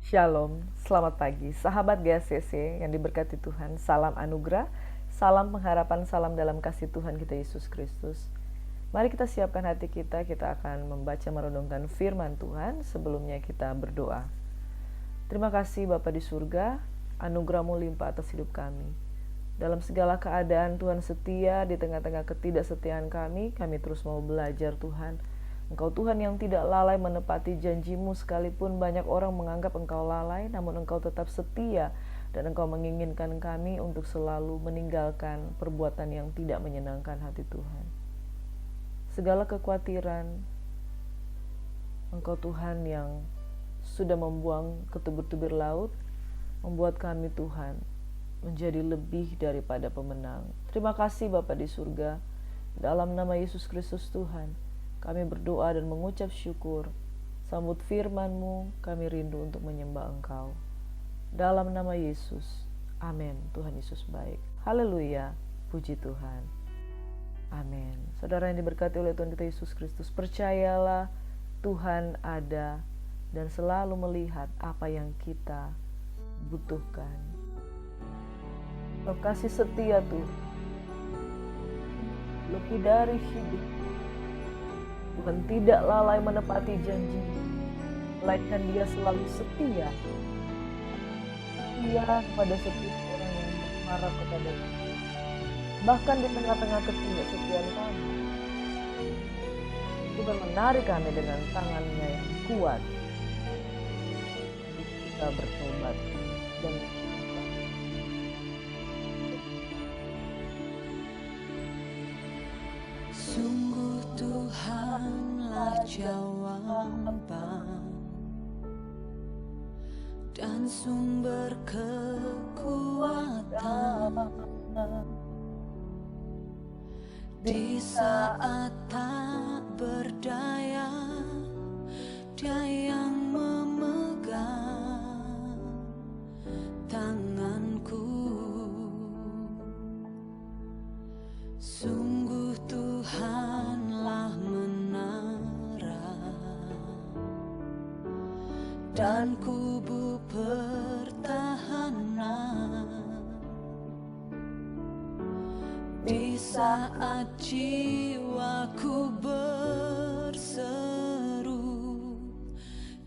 Shalom, selamat pagi sahabat GACC yang diberkati Tuhan. Salam anugerah, salam pengharapan, salam dalam kasih Tuhan kita Yesus Kristus. Mari kita siapkan hati kita akan membaca merenungkan firman Tuhan. Sebelumnya kita berdoa. Terima kasih Bapa di surga, anugerah-Mu limpah atas hidup kami. Dalam segala keadaan Tuhan setia, di tengah-tengah ketidaksetiaan kami terus mau belajar Tuhan. Engkau Tuhan yang tidak lalai menepati janji-Mu, sekalipun banyak orang menganggap Engkau lalai, namun Engkau tetap setia dan Engkau menginginkan kami untuk selalu meninggalkan perbuatan yang tidak menyenangkan hati Tuhan. Segala kekhawatiran, Engkau Tuhan yang sudah membuang ke tubir-tubir laut, membuat kami Tuhan menjadi lebih daripada pemenang. Terima kasih Bapa di surga, dalam nama Yesus Kristus Tuhan. Kami berdoa dan mengucap syukur. Sambut firman-Mu, kami rindu untuk menyembah Engkau. Dalam nama Yesus, amin. Tuhan Yesus baik. Haleluya, puji Tuhan. Amin. Saudara yang diberkati oleh Tuhan kita Yesus Kristus, percayalah Tuhan ada dan selalu melihat apa yang kita butuhkan. Kasih setia Tuhan, lebih dari hidup. Tuhan tidak lalai menepati janji, melainkan Dia selalu setia. Setia kepada setiap orang yang berharap kepada Dia. Bahkan di tengah-tengah ketidaksetiaan kami, Tuhan menarik kami dengan tangan-Nya yang kuat. Kita bertobat dan sungguh Tuhanlah jawaban dan sumber kekuatan di saat tak berdaya. Dia yang memegang tanganku. Sungguh Tuhanlah menara dan kubu pertahanan di saat jiwaku berseru.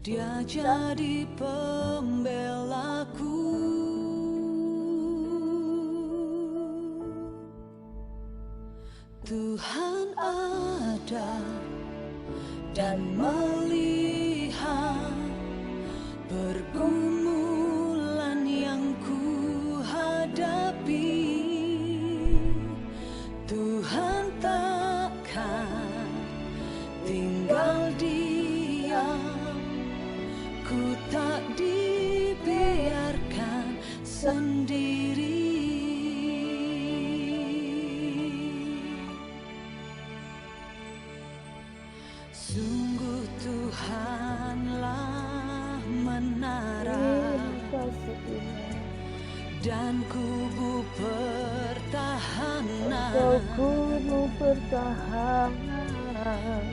Dia jadi pembelaku. Tuhan ada dan melihat pergumulan yang ku hadapi. Tuhan takkan tinggal diam, ku tak dibiarkan sendiri. Sungguh Tuhanlah menara dan kubu pertahanan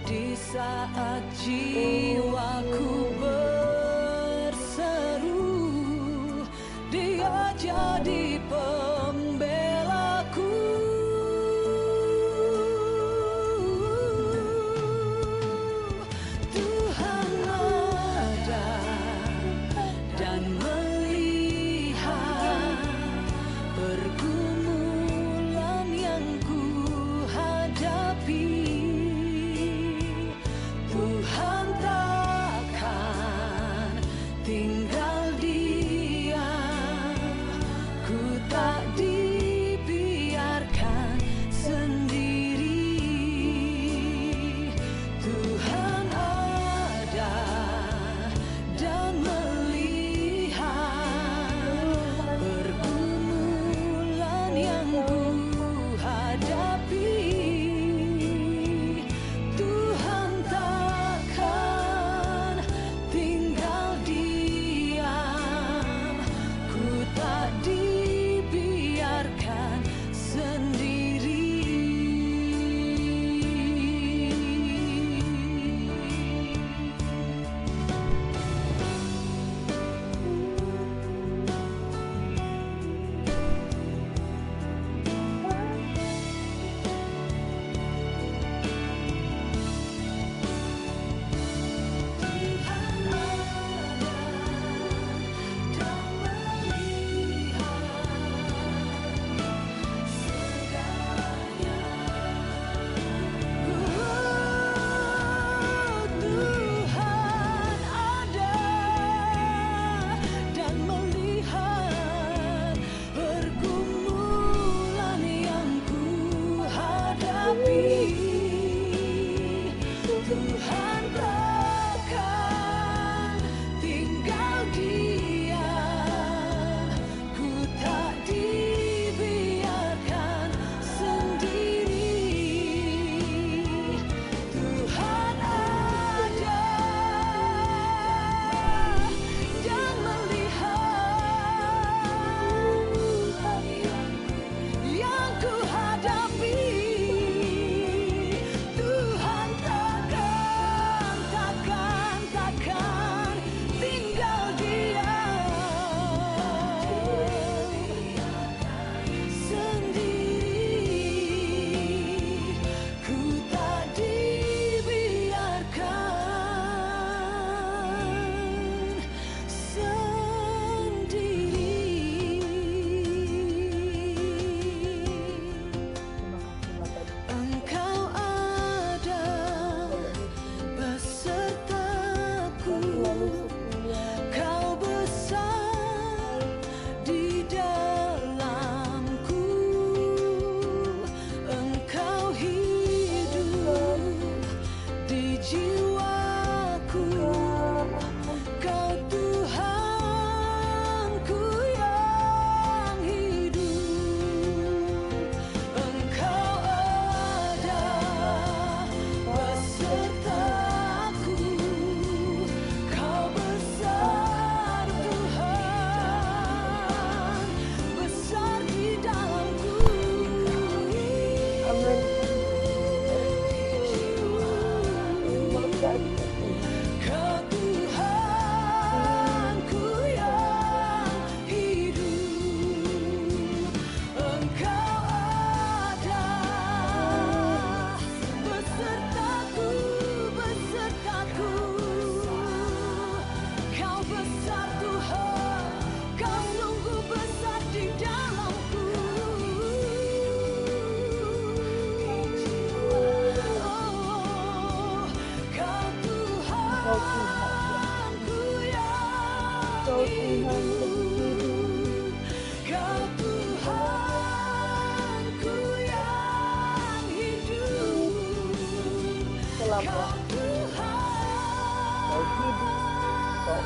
di saat jiwaku berseru. Dia jadi pembelaku. Tuhan ada dan melihat pergumulan yang ku hadapi. Tuhan tak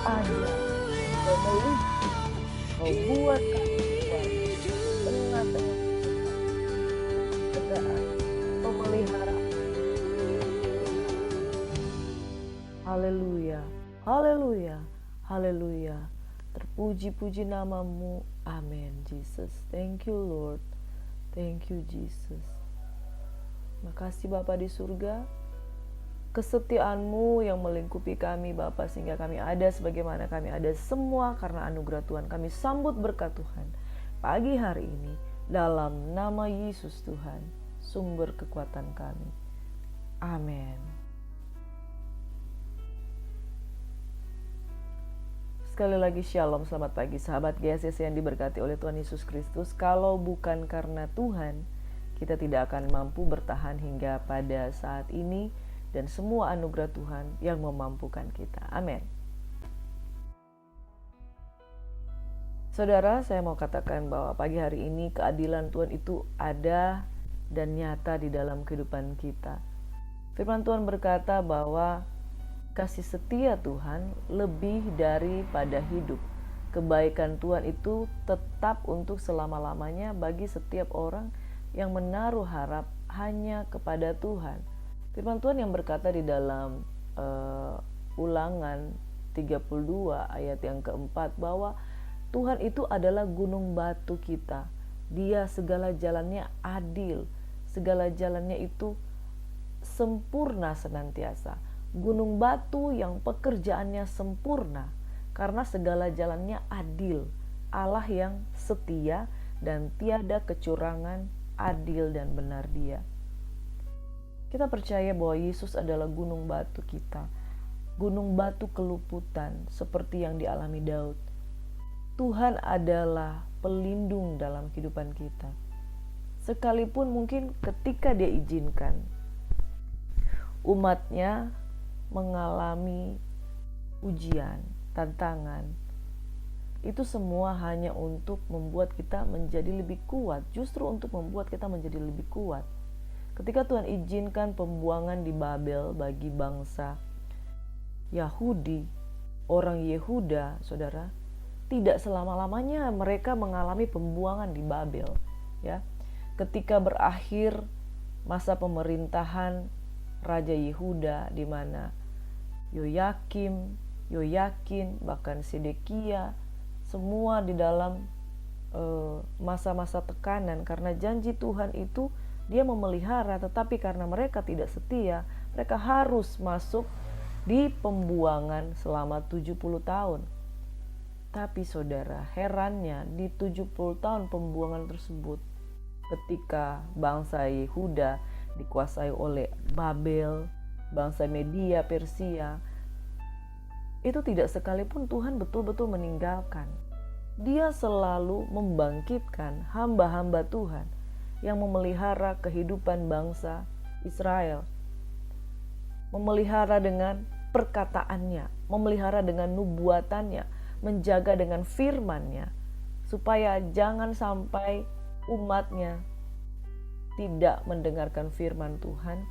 ada. Kau melihat, kau buat kami kuat tengah-tengah keadaan. Kau melihara. Haleluya, haleluya, haleluya. Terpuji-puji namamu. Amin, Jesus. Thank you, Lord. Thank you, Jesus. Makasih Bapa di surga. Kesetiaan-Mu yang melingkupi kami Bapa, sehingga kami ada sebagaimana kami ada, semua karena anugerah Tuhan. Kami sambut berkat Tuhan pagi hari ini dalam nama Yesus Tuhan, sumber kekuatan kami. Amin. Sekali lagi shalom, selamat pagi sahabat GSS yang diberkati oleh Tuhan Yesus Kristus. Kalau bukan karena Tuhan, kita tidak akan mampu bertahan hingga pada saat ini, dan semua anugerah Tuhan yang memampukan kita. Amin. Saudara, saya mau katakan bahwa pagi hari ini keadilan Tuhan itu ada dan nyata di dalam kehidupan kita. Firman Tuhan berkata bahwa kasih setia Tuhan lebih daripada hidup. Kebaikan Tuhan itu tetap untuk selama-lamanya bagi setiap orang yang menaruh harap hanya kepada Tuhan. Firman Tuhan yang berkata di dalam Ulangan 32 ayat yang keempat bahwa Tuhan itu adalah gunung batu kita. Dia segala jalannya adil, segala jalannya itu sempurna senantiasa. Gunung batu yang pekerjaannya sempurna karena segala jalannya adil. Allah yang setia dan tiada kecurangan, adil dan benar Dia. Kita percaya bahwa Yesus adalah gunung batu kita, gunung batu keluputan seperti yang dialami Daud. Tuhan adalah pelindung dalam kehidupan kita. Sekalipun mungkin ketika Dia izinkan umatnya mengalami ujian, tantangan, itu semua hanya untuk membuat kita menjadi lebih kuat, justru untuk membuat kita menjadi lebih kuat. Ketika Tuhan izinkan pembuangan di Babel bagi bangsa Yahudi, orang Yehuda, saudara, tidak selama-lamanya mereka mengalami pembuangan di Babel, ya. Ketika berakhir masa pemerintahan Raja Yehuda, di mana Yoyakin, bahkan Sedekia, semua di dalam masa-masa tekanan, karena janji Tuhan itu Dia memelihara, tetapi karena mereka tidak setia, mereka harus masuk di pembuangan selama 70 tahun. Tapi saudara, herannya di 70 tahun pembuangan tersebut, ketika bangsa Yehuda dikuasai oleh Babel, bangsa Media, Persia, itu tidak sekalipun Tuhan betul-betul meninggalkan. Dia selalu membangkitkan hamba-hamba Tuhan yang memelihara kehidupan bangsa Israel. Memelihara dengan perkataannya, memelihara dengan nubuatannya, menjaga dengan firman-Nya, supaya jangan sampai umatnya tidak mendengarkan firman Tuhan,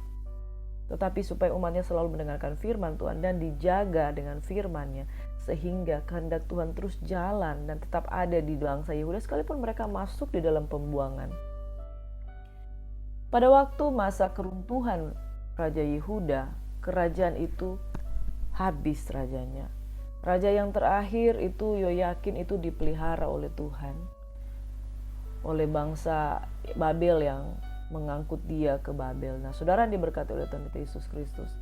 tetapi supaya umatnya selalu mendengarkan firman Tuhan dan dijaga dengan firman-Nya, sehingga kehendak Tuhan terus jalan dan tetap ada di bangsa Yehuda sekalipun mereka masuk di dalam pembuangan. Pada waktu masa keruntuhan Raja Yehuda, kerajaan itu habis rajanya. Raja yang terakhir itu Yoyakin itu dipelihara oleh Tuhan, oleh bangsa Babel yang mengangkut dia ke Babel. Nah, saudara diberkati oleh Tuhan Yesus Kristus.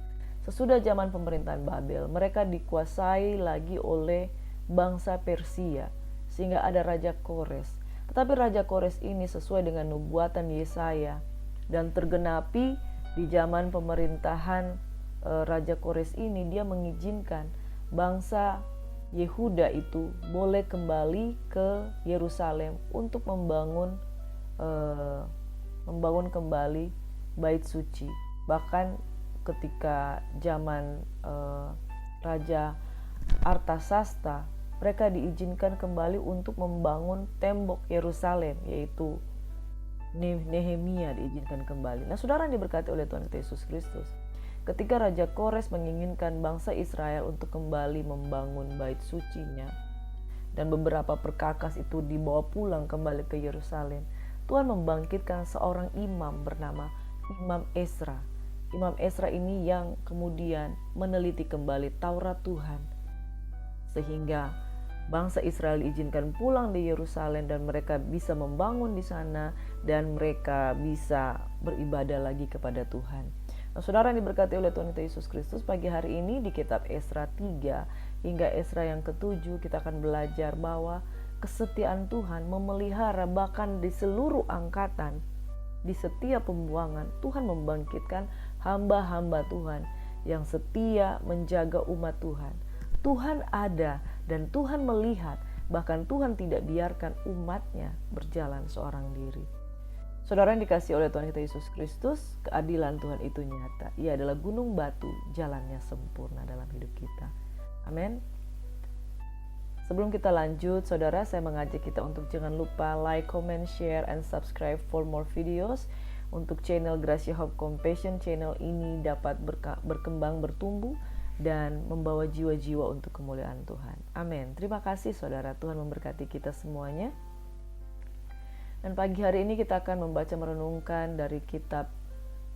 Sesudah zaman pemerintahan Babel, mereka dikuasai lagi oleh bangsa Persia, sehingga ada Raja Kores. Tetapi Raja Kores ini sesuai dengan nubuatan Yesaya dan tergenapi di zaman pemerintahan Raja Kores ini. Dia mengizinkan bangsa Yehuda itu boleh kembali ke Yerusalem untuk membangun kembali bait suci. Bahkan ketika zaman Raja Artasasta, mereka diizinkan kembali untuk membangun tembok Yerusalem, yaitu Nehemia diizinkan kembali. Nah, saudara yang diberkati oleh Tuhan Yesus Kristus, ketika Raja Kores menginginkan bangsa Israel untuk kembali membangun bait sucinya, dan beberapa perkakas itu dibawa pulang kembali ke Yerusalem, Tuhan membangkitkan seorang imam bernama Imam Ezra. Imam Ezra ini yang kemudian meneliti kembali Taurat Tuhan, sehingga bangsa Israel diizinkan pulang di Yerusalem dan mereka bisa membangun di sana dan mereka bisa beribadah lagi kepada Tuhan. Nah, saudara yang diberkati oleh Tuhan Yesus Kristus, pagi hari ini di kitab Ezra 3 hingga Ezra yang ke-7 kita akan belajar bahwa kesetiaan Tuhan memelihara, bahkan di seluruh angkatan, di setiap pembuangan Tuhan membangkitkan hamba-hamba Tuhan yang setia menjaga umat Tuhan. Tuhan ada dan Tuhan melihat, bahkan Tuhan tidak biarkan umatnya berjalan seorang diri. Saudara yang dikasihi oleh Tuhan kita Yesus Kristus, keadilan Tuhan itu nyata. Ia adalah gunung batu, jalannya sempurna dalam hidup kita. Amin. Sebelum kita lanjut, saudara, saya mengajak kita untuk jangan lupa like, comment, share, and subscribe for more videos. Untuk channel Gracia Hope Compassion, channel ini dapat berkembang, bertumbuh, dan membawa jiwa-jiwa untuk kemuliaan Tuhan. Amin. Terima kasih saudara, Tuhan memberkati kita semuanya. Dan pagi hari ini kita akan membaca merenungkan dari kitab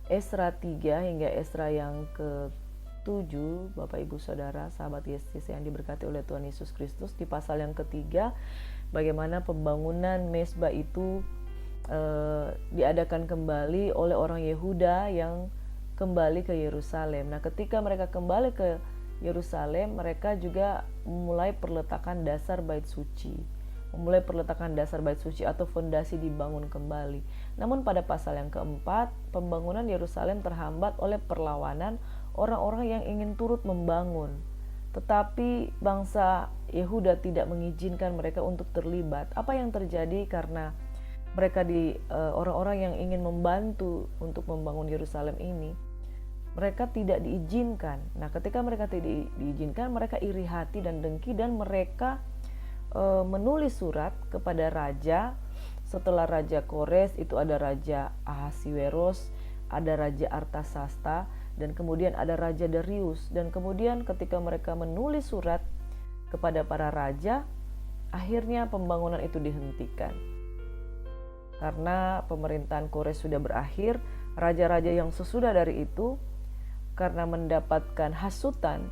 Ezra 3 hingga Ezra yang ke-7, Bapak Ibu Saudara, sahabat Yesus yang diberkati oleh Tuhan Yesus Kristus. Di pasal yang ketiga, bagaimana pembangunan mezbah itu diadakan kembali oleh orang Yehuda yang kembali ke Yerusalem. Nah, ketika mereka kembali ke Yerusalem, mereka juga memulai perletakan dasar bait suci. Memulai perletakan dasar bait suci atau fondasi dibangun kembali. Namun pada pasal yang keempat, pembangunan Yerusalem terhambat oleh perlawanan orang-orang yang ingin turut membangun. Tetapi bangsa Yehuda tidak mengizinkan mereka untuk terlibat. Apa yang terjadi karena mereka orang-orang yang ingin membantu untuk membangun Yerusalem ini, mereka tidak diizinkan. Nah, ketika mereka tidak diizinkan, mereka iri hati dan dengki, dan mereka menulis surat kepada raja. Setelah Raja Kores itu ada Raja Ahasiweros, ada Raja Artasasta, dan kemudian ada Raja Darius. Dan kemudian ketika mereka menulis surat kepada para raja, akhirnya pembangunan itu dihentikan. Karena pemerintahan Kores sudah berakhir, raja-raja yang sesudah dari itu karena mendapatkan hasutan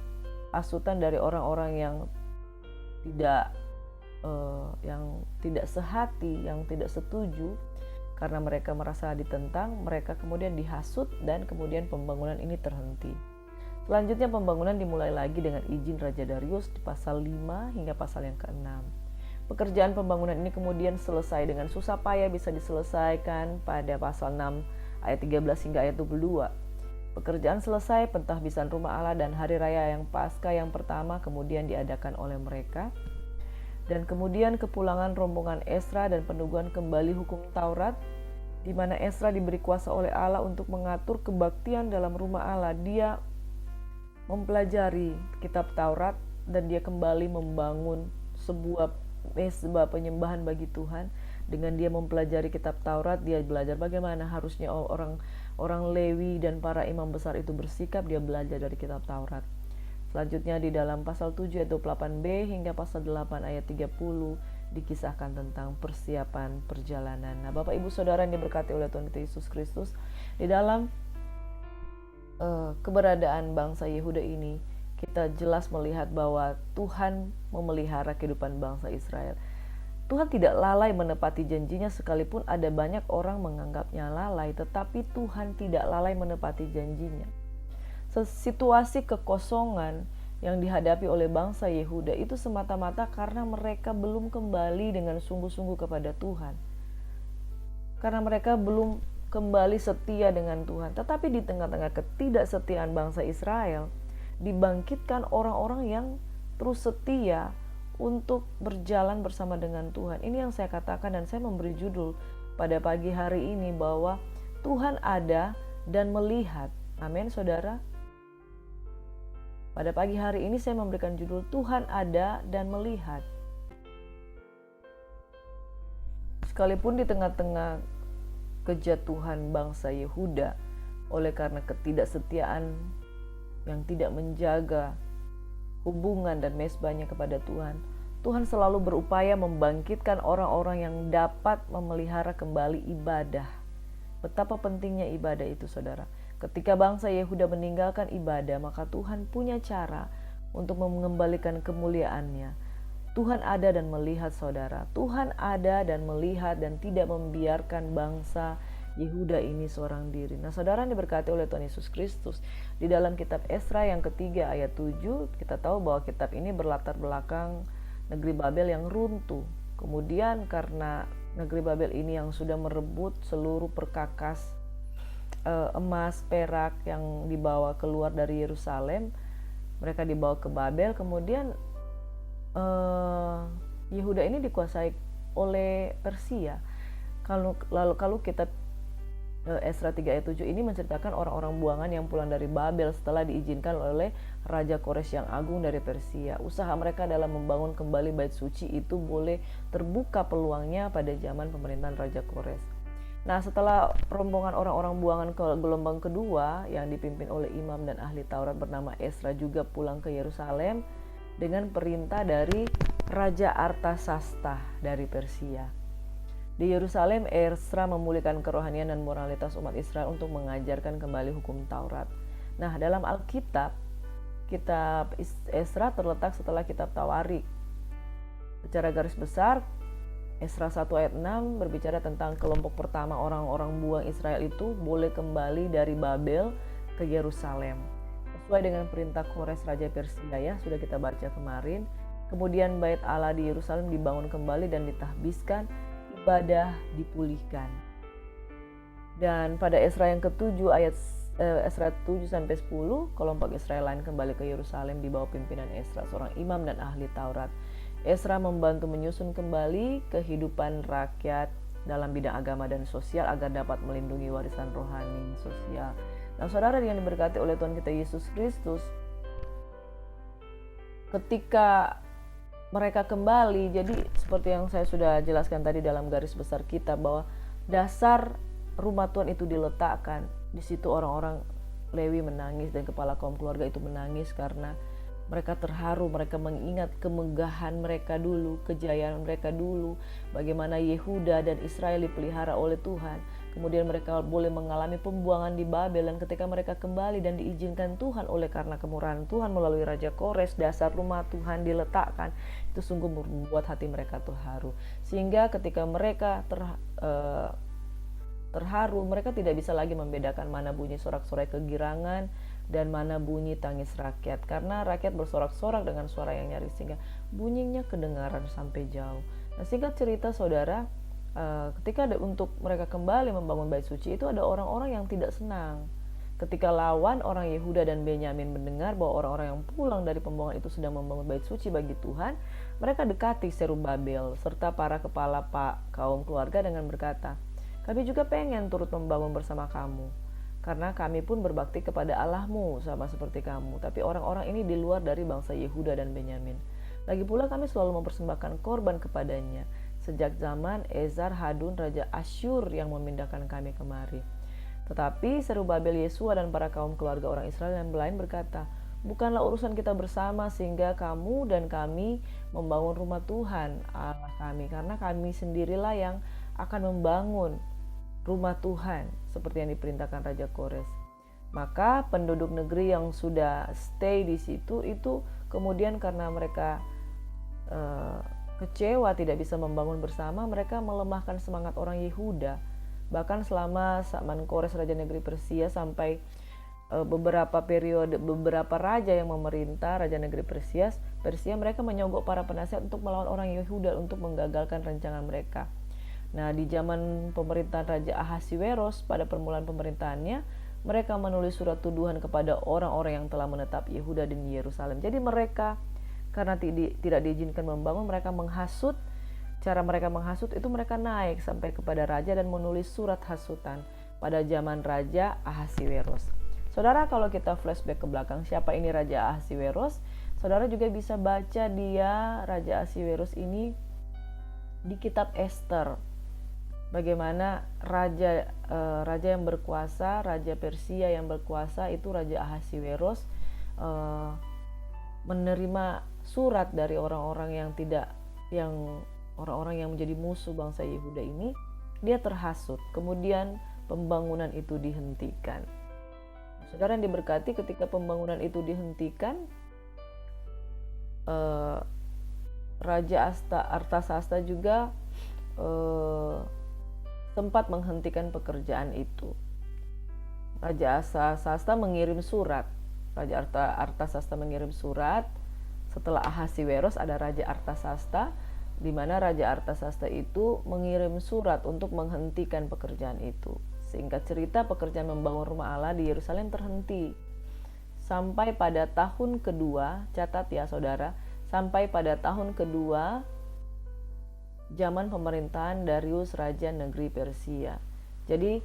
dari orang-orang yang tidak sehati, yang tidak setuju, karena mereka merasa ditentang, mereka kemudian dihasut dan kemudian pembangunan ini terhenti. Selanjutnya pembangunan dimulai lagi dengan izin Raja Darius di pasal 5 hingga pasal yang ke-6. Pekerjaan pembangunan ini kemudian selesai dengan susah payah, bisa diselesaikan pada pasal 6 ayat 13 hingga ayat 22. Pekerjaan selesai, pentahbisan rumah Allah dan hari raya yang Paskah yang pertama kemudian diadakan oleh mereka. Dan kemudian kepulangan rombongan Ezra dan peneguhan kembali hukum Taurat, di mana Ezra diberi kuasa oleh Allah untuk mengatur kebaktian dalam rumah Allah. Dia mempelajari kitab Taurat dan dia kembali membangun sebuah mezbah penyembahan bagi Tuhan. Dengan dia mempelajari kitab Taurat, dia belajar bagaimana harusnya orang Lewi dan para imam besar itu bersikap. Dia belajar dari kitab Taurat. Selanjutnya di dalam pasal 7 ayat 28b hingga pasal 8 ayat 30 dikisahkan tentang persiapan perjalanan. Nah, Bapak Ibu Saudara yang diberkati oleh Tuhan kita Yesus Kristus, di dalam keberadaan bangsa Yehuda ini, kita jelas melihat bahwa Tuhan memelihara kehidupan bangsa Israel. Tuhan tidak lalai menepati janjinya, sekalipun ada banyak orang menganggapnya lalai, tetapi Tuhan tidak lalai menepati janjinya. Situasi kekosongan yang dihadapi oleh bangsa Yehuda itu semata-mata karena mereka belum kembali dengan sungguh-sungguh kepada Tuhan. Karena mereka belum kembali setia dengan Tuhan. Tetapi di tengah-tengah ketidaksetiaan bangsa Israel, dibangkitkan orang-orang yang terus setia untuk berjalan bersama dengan Tuhan. Ini yang saya katakan dan saya memberi judul pada pagi hari ini bahwa Tuhan ada dan melihat. Amin, saudara. Pada pagi hari ini saya memberikan judul Tuhan ada dan melihat. Sekalipun di tengah-tengah kejatuhan bangsa Yehuda oleh karena ketidaksetiaan yang tidak menjaga hubungan dan mezbahnya kepada Tuhan, Tuhan selalu berupaya membangkitkan orang-orang yang dapat memelihara kembali ibadah. Betapa pentingnya ibadah itu, saudara. Ketika bangsa Yehuda meninggalkan ibadah, maka Tuhan punya cara untuk mengembalikan kemuliaannya. Tuhan ada dan melihat, saudara. Tuhan ada dan melihat dan tidak membiarkan bangsa Yehuda ini seorang diri. Nah, saudara yang diberkati oleh Tuhan Yesus Kristus, di dalam kitab Esra yang ketiga ayat 7, kita tahu bahwa kitab ini berlatar belakang negeri Babel yang runtuh. Kemudian karena negeri Babel ini yang sudah merebut seluruh perkakas emas, perak yang dibawa keluar dari Yerusalem, mereka dibawa ke Babel. Kemudian Yehuda ini dikuasai oleh Persia. Kalau kitab Esra 3 ayat 7 ini menceritakan orang-orang buangan yang pulang dari Babel setelah diizinkan oleh Raja Kores yang agung dari Persia. Usaha mereka dalam membangun kembali bait suci itu boleh terbuka peluangnya pada zaman pemerintahan Raja Kores. Nah, setelah rombongan orang-orang buangan ke gelombang kedua yang dipimpin oleh imam dan ahli Taurat bernama Esra juga pulang ke Yerusalem dengan perintah dari Raja Artasasta dari Persia. Di Yerusalem, Esra memulihkan kerohanian dan moralitas umat Israel untuk mengajarkan kembali hukum Taurat. Nah, dalam Alkitab, kitab Esra terletak setelah kitab Tawarik. Secara garis besar, Esra 1 ayat 6 berbicara tentang kelompok pertama orang-orang buang Israel itu boleh kembali dari Babel ke Yerusalem. Sesuai dengan perintah Kores Raja Persia, ya, sudah kita baca kemarin. Kemudian bait Allah di Yerusalem dibangun kembali dan ditahbiskan, ibadah dipulihkan. Dan pada Esra yang ke-7 ayat Esra 7 sampai 10, kelompok Israel lain kembali ke Yerusalem di bawah pimpinan Esra, seorang imam dan ahli Taurat. Esra membantu menyusun kembali kehidupan rakyat dalam bidang agama dan sosial agar dapat melindungi warisan rohani sosial. Nah, saudara yang diberkati oleh Tuhan kita Yesus Kristus, ketika mereka kembali, jadi seperti yang saya sudah jelaskan tadi dalam garis besar kita, bahwa dasar rumah Tuhan itu diletakkan. Di situ orang-orang Lewi menangis dan kepala kaum keluarga itu menangis karena mereka terharu, mereka mengingat kemegahan mereka dulu, kejayaan mereka dulu, bagaimana Yehuda dan Israel dipelihara oleh Tuhan. Kemudian mereka boleh mengalami pembuangan di Babel, dan ketika mereka kembali dan diizinkan Tuhan oleh karena kemurahan Tuhan melalui Raja Kores, dasar rumah Tuhan diletakkan, itu sungguh membuat hati mereka terharu. Sehingga ketika mereka terharu, mereka tidak bisa lagi membedakan mana bunyi sorak-sorai kegirangan dan mana bunyi tangis rakyat, karena rakyat bersorak-sorak dengan suara yang nyaring sehingga bunyinya kedengaran sampai jauh. Nah, singkat cerita, saudara, ketika untuk mereka kembali membangun bait suci, itu ada orang-orang yang tidak senang. Ketika lawan orang Yehuda dan Benyamin mendengar bahwa orang-orang yang pulang dari pembuangan itu sedang membangun bait suci bagi Tuhan, mereka dekati Serubabel serta para kepala kaum keluarga dengan berkata, "Kami juga pengen turut membangun bersama kamu, karena kami pun berbakti kepada Allahmu sama seperti kamu. Tapi orang-orang ini di luar dari bangsa Yehuda dan Benyamin. Lagi pula kami selalu mempersembahkan korban kepadanya sejak zaman Esar-Hadun Raja Asyur yang memindahkan kami kemari." Tetapi Serubabel, Yesua dan para kaum keluarga orang Israel yang lain berkata, "Bukanlah urusan kita bersama sehingga kamu dan kami membangun rumah Tuhan Allah kami, karena kami sendirilah yang akan membangun rumah Tuhan seperti yang diperintahkan Raja Kores." Maka penduduk negeri yang sudah stay di situ itu kemudian karena mereka kecewa tidak bisa membangun bersama, mereka melemahkan semangat orang Yehuda. Bahkan selama zaman Kores Raja Negeri Persia sampai beberapa raja yang memerintah Raja Negeri Persia, mereka menyogok para penasihat untuk melawan orang Yehuda untuk menggagalkan rencana mereka. Nah, di zaman pemerintahan Raja Ahasiweros, pada permulaan pemerintahannya, mereka menulis surat tuduhan kepada orang-orang yang telah menetap Yehuda dan Yerusalem. Jadi mereka karena tidak diizinkan membangun, mereka menghasut. Cara mereka menghasut itu mereka naik sampai kepada raja dan menulis surat hasutan pada zaman Raja Ahasiweros. Saudara, kalau kita flashback ke belakang, siapa ini Raja Ahasiweros? Saudara juga bisa baca dia, Raja Ahasiweros ini, di kitab Ester. Bagaimana raja yang berkuasa, Raja Persia yang berkuasa itu Raja Ahasiweros. menerima surat dari orang-orang yang orang-orang yang menjadi musuh bangsa Yehuda ini, dia terhasut. Kemudian pembangunan itu dihentikan. Saudara yang diberkati, ketika pembangunan itu dihentikan, Raja Artasasta juga sempat menghentikan pekerjaan itu. Raja Artasasta mengirim surat. Raja Artasasta mengirim surat. Setelah Ahasiweros ada Raja Artasasta, di mana Raja Artasasta itu mengirim surat untuk menghentikan pekerjaan itu. Singkat cerita, pekerjaan membangun rumah Allah di Yerusalem terhenti. Sampai pada tahun kedua, catat ya saudara, sampai pada tahun kedua zaman pemerintahan Darius Raja Negeri Persia. Jadi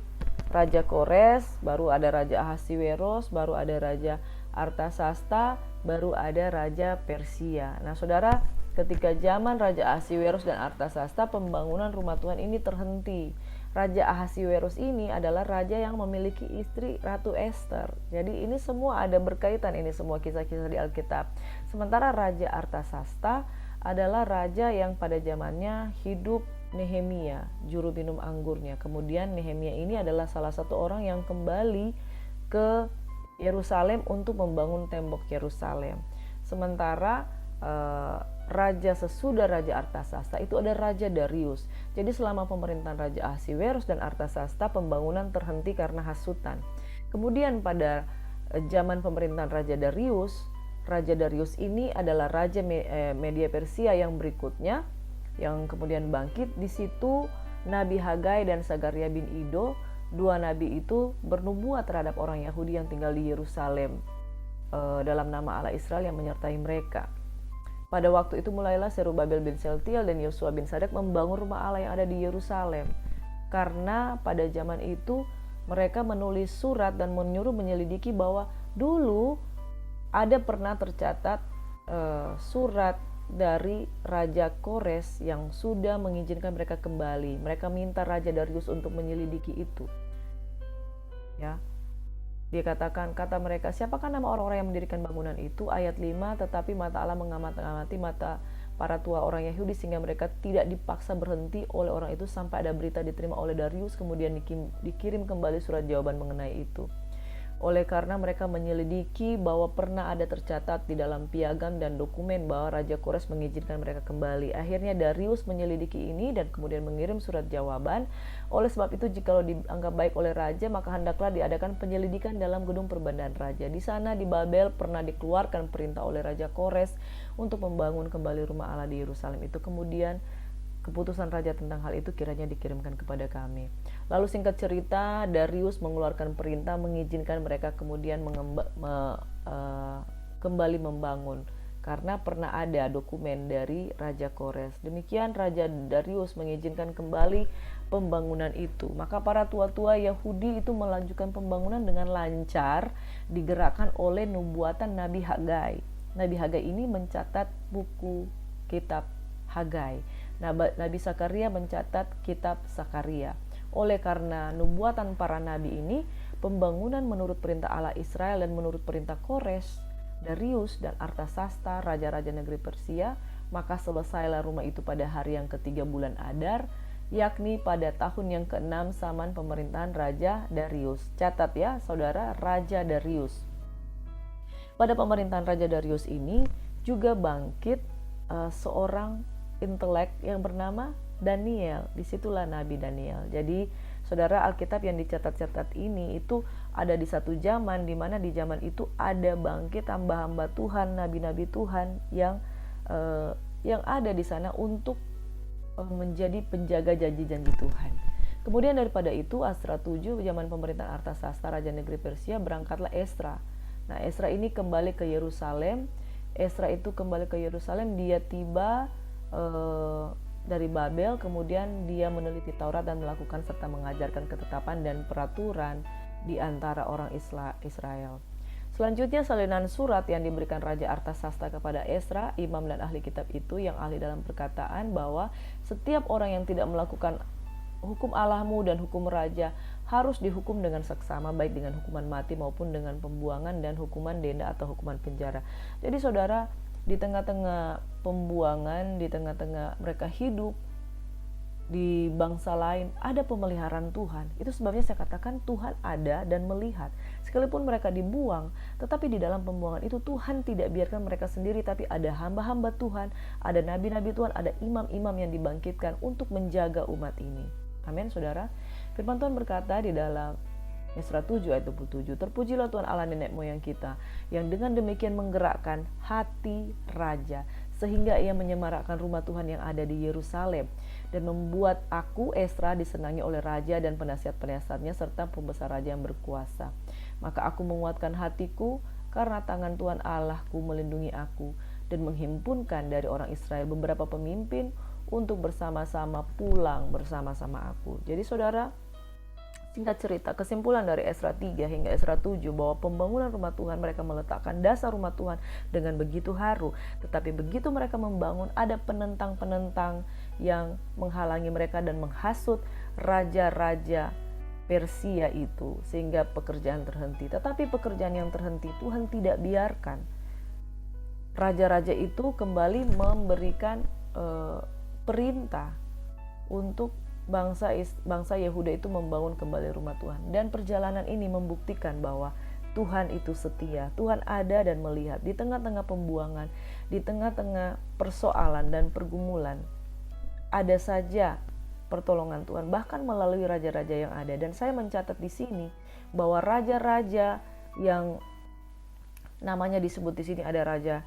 Raja Kores, baru ada Raja Ahasiweros, baru ada Raja Artasasta, baru ada Raja Persia. Nah saudara, ketika zaman Raja Ahasiweros dan Artasasta, pembangunan rumah Tuhan ini terhenti. Raja Ahasiweros ini adalah raja yang memiliki istri Ratu Esther. Jadi ini semua ada berkaitan, ini semua kisah-kisah di Alkitab. Sementara Raja Artasasta adalah raja yang pada zamannya hidup Nehemia, juru minum anggurnya. Kemudian Nehemia ini adalah salah satu orang yang kembali ke Yerusalem untuk membangun tembok Yerusalem. Sementara raja sesudah Raja Artasasta itu ada Raja Darius. Jadi selama pemerintahan Raja Ahasiweros dan Artasasta, pembangunan terhenti karena hasutan. Kemudian pada zaman pemerintahan Raja Darius ini adalah Raja Media Persia yang berikutnya, yang kemudian bangkit. Di situ Nabi Hagai dan Sakaria bin Ido, dua nabi itu bernubuat terhadap orang Yahudi yang tinggal di Yerusalem dalam nama Allah Israel yang menyertai mereka. Pada waktu itu mulailah Zerubabel bin Shealtiel dan Yosua bin Sadak membangun rumah Allah yang ada di Yerusalem. Karena pada zaman itu mereka menulis surat dan menyuruh menyelidiki bahwa dulu ada pernah tercatat surat dari Raja Kores yang sudah mengizinkan mereka kembali. Mereka minta Raja Darius untuk menyelidiki itu. Ya. Dia kata mereka, siapakah nama orang-orang yang mendirikan bangunan itu? Ayat 5, tetapi mata Allah mengamati mata para tua orang Yahudi sehingga mereka tidak dipaksa berhenti oleh orang itu sampai ada berita diterima oleh Darius, kemudian dikirim kembali surat jawaban mengenai itu. Oleh karena mereka menyelidiki bahwa pernah ada tercatat di dalam piagam dan dokumen bahwa Raja Kores mengizinkan mereka kembali. Akhirnya Darius menyelidiki ini dan kemudian mengirim surat jawaban. Oleh sebab itu, jikalau dianggap baik oleh raja, maka hendaklah diadakan penyelidikan dalam gedung perbandaan raja. Di sana di Babel pernah dikeluarkan perintah oleh Raja Kores untuk membangun kembali rumah Allah di Yerusalem itu. Kemudian keputusan raja tentang hal itu kiranya dikirimkan kepada kami. Lalu singkat cerita, Darius mengeluarkan perintah mengizinkan mereka kemudian kembali membangun karena pernah ada dokumen dari Raja Kores. Demikian Raja Darius mengizinkan kembali pembangunan itu. Maka para tua-tua Yahudi itu melanjutkan pembangunan dengan lancar, digerakkan oleh nubuatan Nabi Hagai. Nabi Hagai ini mencatat buku kitab Hagai. Nabi Sakaria mencatat kitab Sakaria. Oleh karena nubuatan para nabi ini, pembangunan menurut perintah Allah Israel dan menurut perintah Kores, Darius dan Artasasta, raja-raja negeri Persia, maka selesailah rumah itu pada hari yang ketiga bulan Adar, yakni pada tahun yang ke-6 zaman pemerintahan Raja Darius. Catat ya saudara, Raja Darius. Pada pemerintahan Raja Darius ini juga bangkit seorang intelek yang bernama Daniel. Disitulah Nabi Daniel. Jadi saudara, Alkitab yang dicatat-catat ini itu ada di satu zaman, di mana di zaman itu ada bangkit hamba-hamba Tuhan, nabi-nabi Tuhan yang ada di sana untuk menjadi penjaga janji-janji Tuhan. Kemudian daripada itu, Asra 7 zaman pemerintahan Artasasta Raja Negeri Persia, berangkatlah Esra. Nah, Esra ini kembali ke Yerusalem. Esra itu kembali ke Yerusalem, dia tiba dari Babel, kemudian dia meneliti Taurat dan melakukan serta mengajarkan ketetapan dan peraturan di antara orang Israel. Selanjutnya salinan surat yang diberikan Raja Artasasta kepada Esra, imam dan ahli kitab itu, yang ahli dalam perkataan bahwa setiap orang yang tidak melakukan hukum Allahmu dan hukum raja harus dihukum dengan seksama, baik dengan hukuman mati maupun dengan pembuangan dan hukuman denda atau hukuman penjara. Jadi saudara, di tengah-tengah pembuangan, di tengah-tengah mereka hidup di bangsa lain, ada pemeliharaan Tuhan. Itu sebabnya saya katakan Tuhan ada dan melihat. Sekalipun mereka dibuang, tetapi di dalam pembuangan itu Tuhan tidak biarkan mereka sendiri, tapi ada hamba-hamba Tuhan, ada nabi-nabi Tuhan, ada imam-imam yang dibangkitkan untuk menjaga umat ini. Amin, saudara. Firman Tuhan berkata di dalam Yesaya 7 ayat 27, terpujilah Tuhan Allah nenek moyang kita, yang dengan demikian menggerakkan hati raja, sehingga ia menyemarakkan rumah Tuhan yang ada di Yerusalem, dan membuat aku, Esra, disenangi oleh raja dan penasihat-penasihatnya, serta pembesar raja yang berkuasa. Maka aku menguatkan hatiku, karena tangan Tuhan Allahku melindungi aku, dan menghimpunkan dari orang Israel beberapa pemimpin, untuk bersama-sama pulang bersama-sama aku. Jadi saudara, singkat cerita, kesimpulan dari Esra 3 hingga Esra 7 bahwa pembangunan rumah Tuhan, mereka meletakkan dasar rumah Tuhan dengan begitu haru. Tetapi begitu mereka membangun, ada penentang-penentang yang menghalangi mereka dan menghasut raja-raja Persia itu, sehingga pekerjaan terhenti. Tetapi pekerjaan yang terhenti Tuhan tidak biarkan. Raja-raja itu kembali memberikan perintah untuk bangsa Yehuda itu membangun kembali rumah Tuhan. Dan perjalanan ini membuktikan bahwa Tuhan itu setia. Tuhan ada dan melihat di tengah-tengah pembuangan, di tengah-tengah persoalan dan pergumulan. Ada saja pertolongan Tuhan, bahkan melalui raja-raja yang ada. Dan saya mencatat di sini bahwa raja-raja yang namanya disebut di sini, ada Raja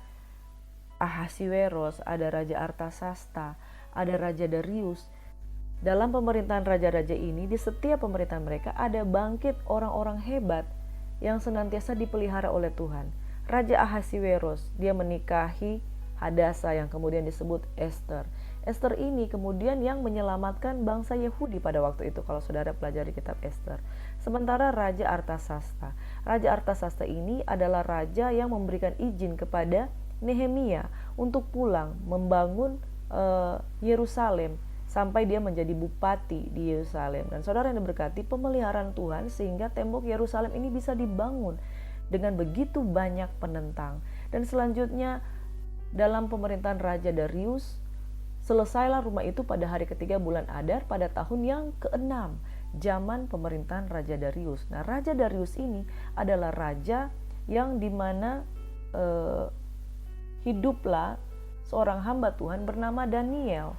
Ahasiweros, ada Raja Artasasta, ada Raja Darius. Dalam pemerintahan raja-raja ini, di setiap pemerintahan mereka ada bangkit orang-orang hebat yang senantiasa dipelihara oleh Tuhan. Raja Ahasiweros, dia menikahi Hadasa yang kemudian disebut Esther. Esther ini kemudian yang menyelamatkan bangsa Yahudi pada waktu itu, kalau saudara pelajari kitab Esther. Sementara Raja Artasasta ini adalah raja yang memberikan izin kepada Nehemia untuk pulang membangun Yerusalem, sampai dia menjadi bupati di Yerusalem. Dan saudara yang diberkati, pemeliharaan Tuhan sehingga tembok Yerusalem ini bisa dibangun dengan begitu banyak penentang. Dan selanjutnya dalam pemerintahan Raja Darius, selesailah rumah itu pada hari ketiga bulan Adar pada tahun yang ke-6, zaman pemerintahan Raja Darius. Nah, Raja Darius ini adalah raja yang dimana hiduplah seorang hamba Tuhan bernama Daniel.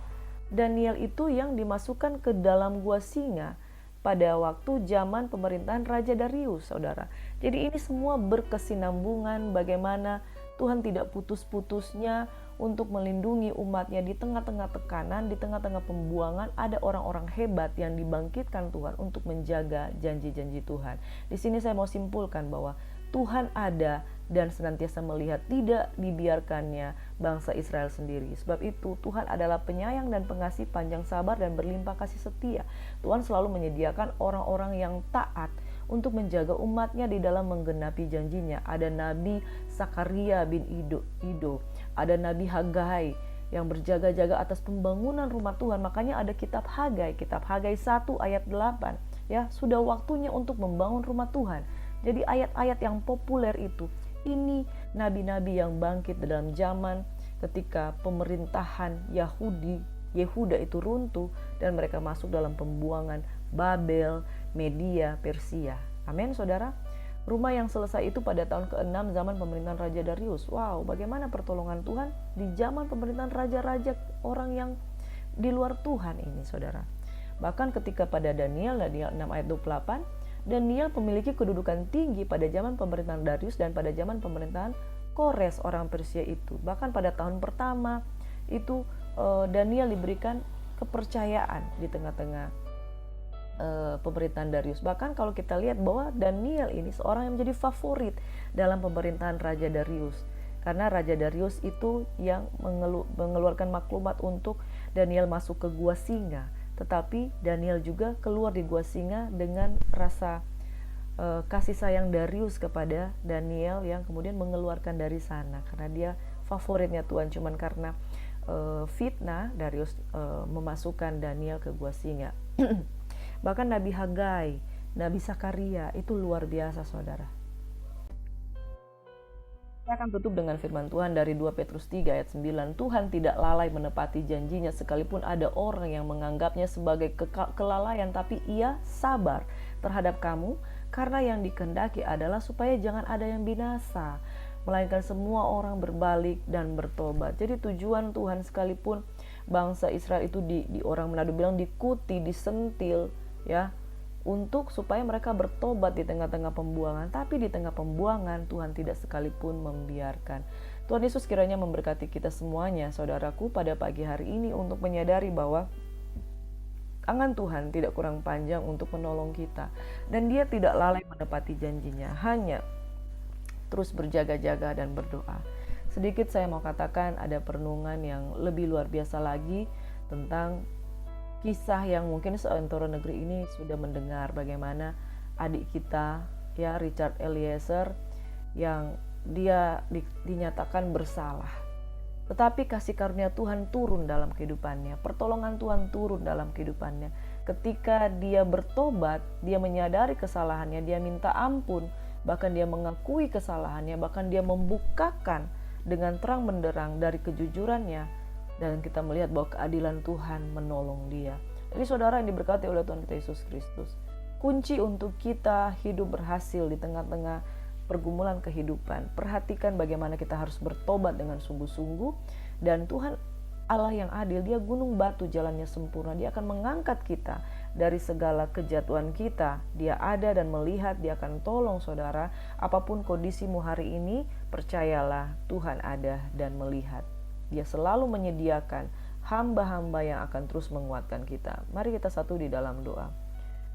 Daniel itu yang dimasukkan ke dalam gua singa pada waktu zaman pemerintahan Raja Darius, saudara. Jadi ini semua berkesinambungan, bagaimana Tuhan tidak putus-putusnya untuk melindungi umatnya di tengah-tengah tekanan, di tengah-tengah pembuangan. Ada orang-orang hebat yang dibangkitkan Tuhan untuk menjaga janji-janji Tuhan. Di sini saya mau simpulkan bahwa Tuhan ada dan senantiasa melihat, tidak dibiarkannya bangsa Israel sendiri. Sebab itu Tuhan adalah penyayang dan pengasih, panjang sabar dan berlimpah kasih setia. Tuhan selalu menyediakan orang-orang yang taat untuk menjaga umatnya di dalam menggenapi janjinya. Ada Nabi Sakaria bin Ido, ada Nabi Hagai yang berjaga-jaga atas pembangunan rumah Tuhan. Makanya ada kitab Hagai 1 ayat 8. Ya, sudah waktunya untuk membangun rumah Tuhan. Jadi ayat-ayat yang populer itu, ini nabi-nabi yang bangkit dalam zaman ketika pemerintahan Yehuda itu runtuh dan mereka masuk dalam pembuangan Babel, Media, Persia. Amin, saudara. Rumah yang selesai itu pada tahun ke-6 zaman pemerintahan Raja Darius. Wow, bagaimana pertolongan Tuhan di zaman pemerintahan raja-raja orang yang di luar Tuhan ini, saudara. Bahkan ketika pada Daniel 6 ayat 28, Daniel memiliki kedudukan tinggi pada zaman pemerintahan Darius dan pada zaman pemerintahan Kores orang Persia itu. Bahkan pada tahun pertama itu Daniel diberikan kepercayaan di tengah-tengah pemerintahan Darius. Bahkan kalau kita lihat bahwa Daniel ini seorang yang menjadi favorit dalam pemerintahan Raja Darius. Karena Raja Darius itu yang mengeluarkan maklumat untuk Daniel masuk ke gua singa. Tetapi Daniel juga keluar di gua singa dengan rasa kasih sayang Darius kepada Daniel yang kemudian mengeluarkan dari sana. Karena dia favoritnya Tuhan, cuman karena fitnah Darius memasukkan Daniel ke gua singa. Bahkan Nabi Hagai, Nabi Sakaria itu luar biasa, saudara. Saya akan tutup dengan firman Tuhan dari 2 Petrus 3 ayat 9. Tuhan tidak lalai menepati janjinya sekalipun ada orang yang menganggapnya sebagai kelalaian, tapi ia sabar terhadap kamu karena yang dikehendaki adalah supaya jangan ada yang binasa, melainkan semua orang berbalik dan bertobat. Jadi tujuan Tuhan sekalipun bangsa Israel itu di orang Manado bilang dikuti, disentil ya, untuk supaya mereka bertobat di tengah-tengah pembuangan. Tapi di tengah pembuangan Tuhan tidak sekalipun membiarkan. Tuhan Yesus kiranya memberkati kita semuanya, saudaraku, pada pagi hari ini untuk menyadari bahwa tangan Tuhan tidak kurang panjang untuk menolong kita, dan Dia tidak lalai menepati janjinya, hanya terus berjaga-jaga dan berdoa. Sedikit saya mau katakan ada perenungan yang lebih luar biasa lagi tentang kisah yang mungkin seantero negeri ini sudah mendengar, bagaimana adik kita ya Richard Eliezer yang dia dinyatakan bersalah. Tetapi kasih karunia Tuhan turun dalam kehidupannya, pertolongan Tuhan turun dalam kehidupannya. Ketika dia bertobat, dia menyadari kesalahannya, dia minta ampun, bahkan dia mengakui kesalahannya, bahkan dia membukakan dengan terang benderang dari kejujurannya. Dan kita melihat bahwa keadilan Tuhan menolong dia. Jadi saudara yang diberkati oleh Tuhan kita Yesus Kristus, kunci untuk kita hidup berhasil di tengah-tengah pergumulan kehidupan, perhatikan bagaimana kita harus bertobat dengan sungguh-sungguh. Dan Tuhan Allah yang adil, Dia gunung batu jalannya sempurna. Dia akan mengangkat kita dari segala kejatuhan kita. Dia ada dan melihat, Dia akan tolong saudara. Apapun kondisimu hari ini, percayalah Tuhan ada dan melihat. Dia selalu menyediakan hamba-hamba yang akan terus menguatkan kita. Mari kita satu di dalam doa.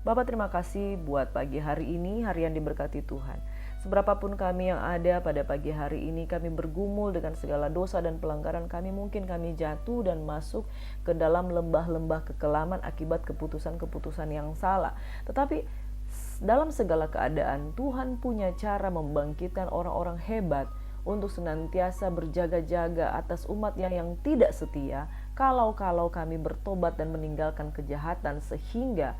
Bapa, terima kasih buat pagi hari ini, hari yang diberkati Tuhan. Seberapapun kami yang ada pada pagi hari ini, kami bergumul dengan segala dosa dan pelanggaran kami. Mungkin kami jatuh dan masuk ke dalam lembah-lembah kekelaman akibat keputusan-keputusan yang salah. Tetapi dalam segala keadaan, Tuhan punya cara membangkitkan orang-orang hebat untuk senantiasa berjaga-jaga atas umatnya yang tidak setia, kalau kami bertobat dan meninggalkan kejahatan, sehingga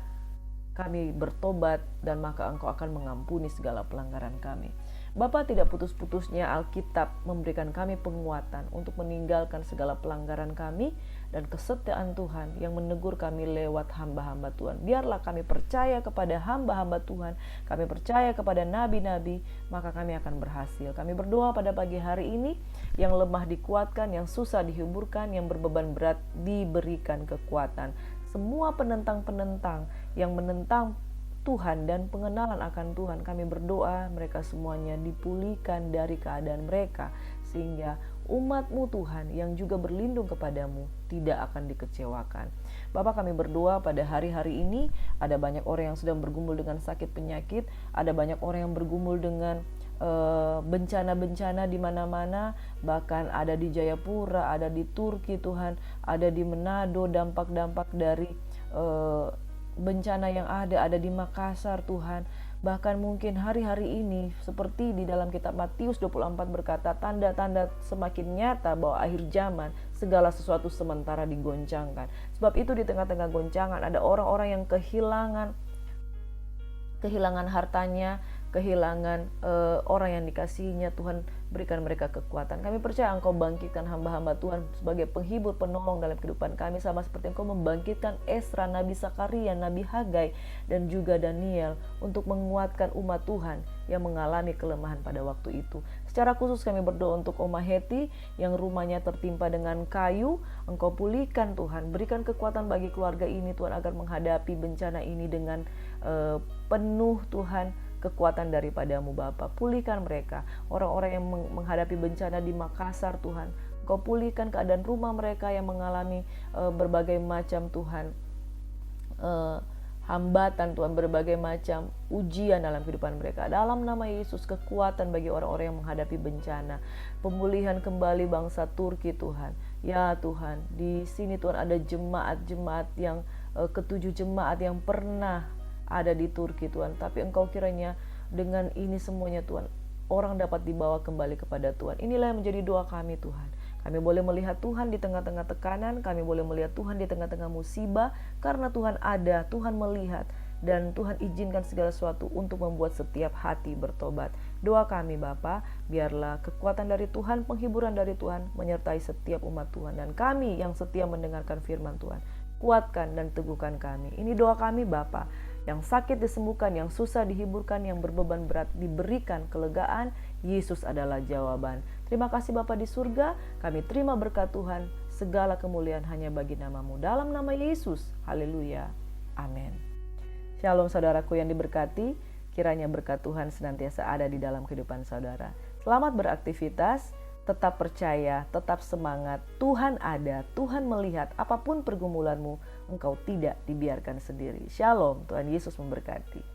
kami bertobat dan maka Engkau akan mengampuni segala pelanggaran kami. Bapa, tidak putus-putusnya Alkitab memberikan kami penguatan untuk meninggalkan segala pelanggaran kami dan kesetiaan Tuhan yang menegur kami lewat hamba-hamba Tuhan. Biarlah kami percaya kepada hamba-hamba Tuhan, kami percaya kepada nabi-nabi, maka kami akan berhasil. Kami berdoa pada pagi hari ini, yang lemah dikuatkan, yang susah dihiburkan, yang berbeban berat diberikan kekuatan. Semua penentang-penentang yang menentang Tuhan dan pengenalan akan Tuhan, kami berdoa mereka semuanya dipulihkan dari keadaan mereka, sehingga umat-Mu Tuhan yang juga berlindung kepadamu tidak akan dikecewakan. Bapak, kami berdoa pada hari-hari ini, ada banyak orang yang sedang bergumul dengan sakit penyakit, ada banyak orang yang bergumul dengan bencana-bencana di mana-mana, bahkan ada di Jayapura, ada di Turki Tuhan, ada di Manado, dampak-dampak dari bencana yang ada di Makassar Tuhan. Bahkan mungkin hari-hari ini seperti di dalam kitab Matius 24 berkata, tanda-tanda semakin nyata bahwa akhir zaman segala sesuatu sementara digoncangkan. Sebab itu di tengah-tengah goncangan ada orang-orang yang kehilangan hartanya, kehilangan orang yang dikasihinya. Tuhan, berikan mereka kekuatan. Kami percaya Engkau bangkitkan hamba-hamba Tuhan sebagai penghibur, penolong dalam kehidupan kami, sama seperti Engkau membangkitkan Esra, Nabi Sakaria, Nabi Hagai, dan juga Daniel untuk menguatkan umat Tuhan yang mengalami kelemahan pada waktu itu. Secara khusus kami berdoa untuk Oma Heti yang rumahnya tertimpa dengan kayu. Engkau pulihkan Tuhan, berikan kekuatan bagi keluarga ini Tuhan agar menghadapi bencana ini dengan penuh Tuhan kekuatan daripadamu Bapa. Pulihkan mereka, orang-orang yang menghadapi bencana di Makassar Tuhan. Kau pulihkan keadaan rumah mereka yang mengalami berbagai macam Tuhan hambatan Tuhan, berbagai macam ujian dalam kehidupan mereka. Dalam nama Yesus, kekuatan bagi orang-orang yang menghadapi bencana, pemulihan kembali bangsa Turki Tuhan. Ya Tuhan, di sini Tuhan ada jemaat-jemaat yang ketujuh jemaat yang pernah ada di Turki Tuhan, tapi Engkau kiranya dengan ini semuanya Tuhan, orang dapat dibawa kembali kepada Tuhan. Inilah yang menjadi doa kami Tuhan. Kami boleh melihat Tuhan di tengah-tengah tekanan, kami boleh melihat Tuhan di tengah-tengah musibah, karena Tuhan ada, Tuhan melihat, dan Tuhan izinkan segala sesuatu untuk membuat setiap hati bertobat. Doa kami Bapa, biarlah kekuatan dari Tuhan, penghiburan dari Tuhan menyertai setiap umat Tuhan, dan kami yang setia mendengarkan firman Tuhan, kuatkan dan teguhkan kami. Ini doa kami Bapa. Yang sakit disembuhkan, yang susah dihiburkan, yang berbeban berat diberikan kelegaan. Yesus adalah jawaban. Terima kasih Bapa di surga, kami terima berkat Tuhan, segala kemuliaan hanya bagi nama-Mu. Dalam nama Yesus, haleluya, amin. Shalom saudaraku yang diberkati, kiranya berkat Tuhan senantiasa ada di dalam kehidupan saudara. Selamat beraktivitas, tetap percaya, tetap semangat. Tuhan ada, Tuhan melihat. Apapun pergumulanmu, engkau tidak dibiarkan sendiri. Shalom, Tuhan Yesus memberkati.